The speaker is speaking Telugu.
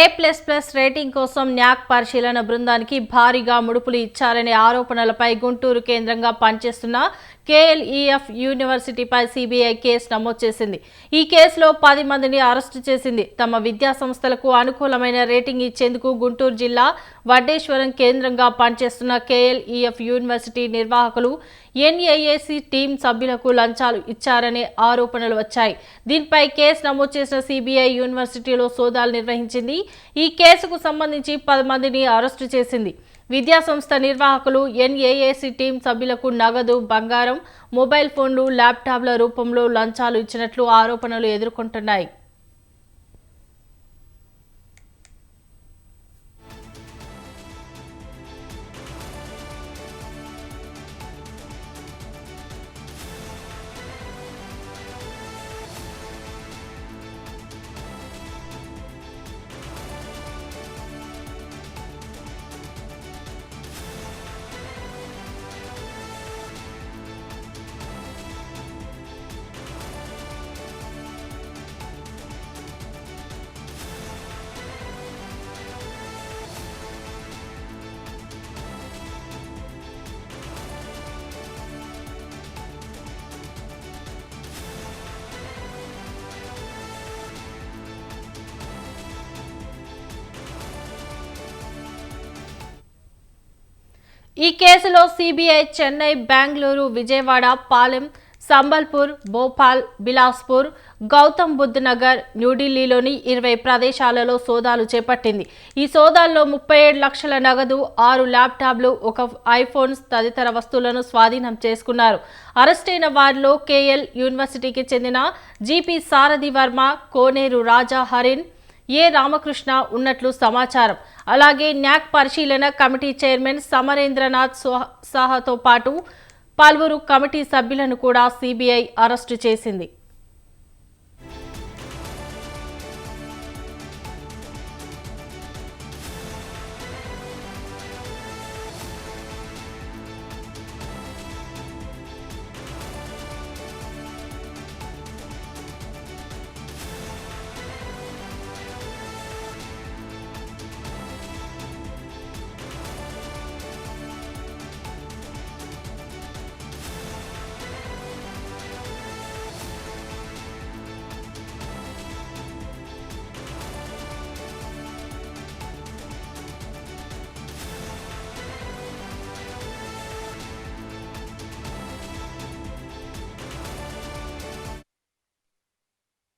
A++ రేటింగ్ కోసం న్యాక్ పరిశీలన బృందానికి భారీగా ముడుపులు ఇచ్చారనే ఆరోపణలపై గుంటూరు కేంద్రంగా పనిచేస్తున్న KLEF యూనివర్సిటీపై CBI కేసు నమోదు చేసింది. ఈ కేసులో 10 మందిని అరెస్టు చేసింది. తమ విద్యా సంస్థలకు అనుకూలమైన రేటింగ్ ఇచ్చేందుకు గుంటూరు జిల్లా వడ్డేశ్వరం కేంద్రంగా పనిచేస్తున్న KLEF యూనివర్సిటీ నిర్వాహకులు NAAC టీం సభ్యులకు లంచాలు ఇచ్చారనే ఆరోపణలు వచ్చాయి. దీనిపై కేసు నమోదు చేసిన CBI యూనివర్సిటీలో సోదాలు నిర్వహించింది. ఈ కేసుకు సంబంధించి 10 మందిని అరెస్టు చేసింది. విద్యాసంస్థ నిర్వాహకులు NAAC టీం సభ్యులకు నగదు, బంగారం, మొబైల్ ఫోన్లు, ల్యాప్టాప్ల రూపంలో లంచాలు ఇచ్చినట్లు ఆరోపణలు ఎదుర్కొంటున్నాయి. ఈ కేసులో CBI చెన్నై, బెంగళూరు, విజయవాడ, పాలెం, సంబల్పూర్, భోపాల్, బిలాస్పూర్, గౌతమ్ బుద్ధ్ నగర్, న్యూఢిల్లీలోని 20 ప్రదేశాలలో సోదాలు చేపట్టింది. ఈ సోదాల్లో 37 లక్షల నగదు, 6 ల్యాప్టాప్లు, 1 ఐఫోన్ తదితర వస్తువులను స్వాధీనం చేసుకున్నారు. అరెస్టైన వారిలో KL యూనివర్సిటీకి చెందిన GP సారథి వర్మ, కోనేరు రాజా హరిన్, ఏ రామకృష్ణ ఉన్నట్లు సమాచారం. అలాగే న్యాక్ పరిశీలన కమిటీ చైర్మన్ సమరేంద్రనాథ్ సాహాతో పాటు పలువురు కమిటీ సభ్యులను కూడా CBI అరెస్టు చేసింది.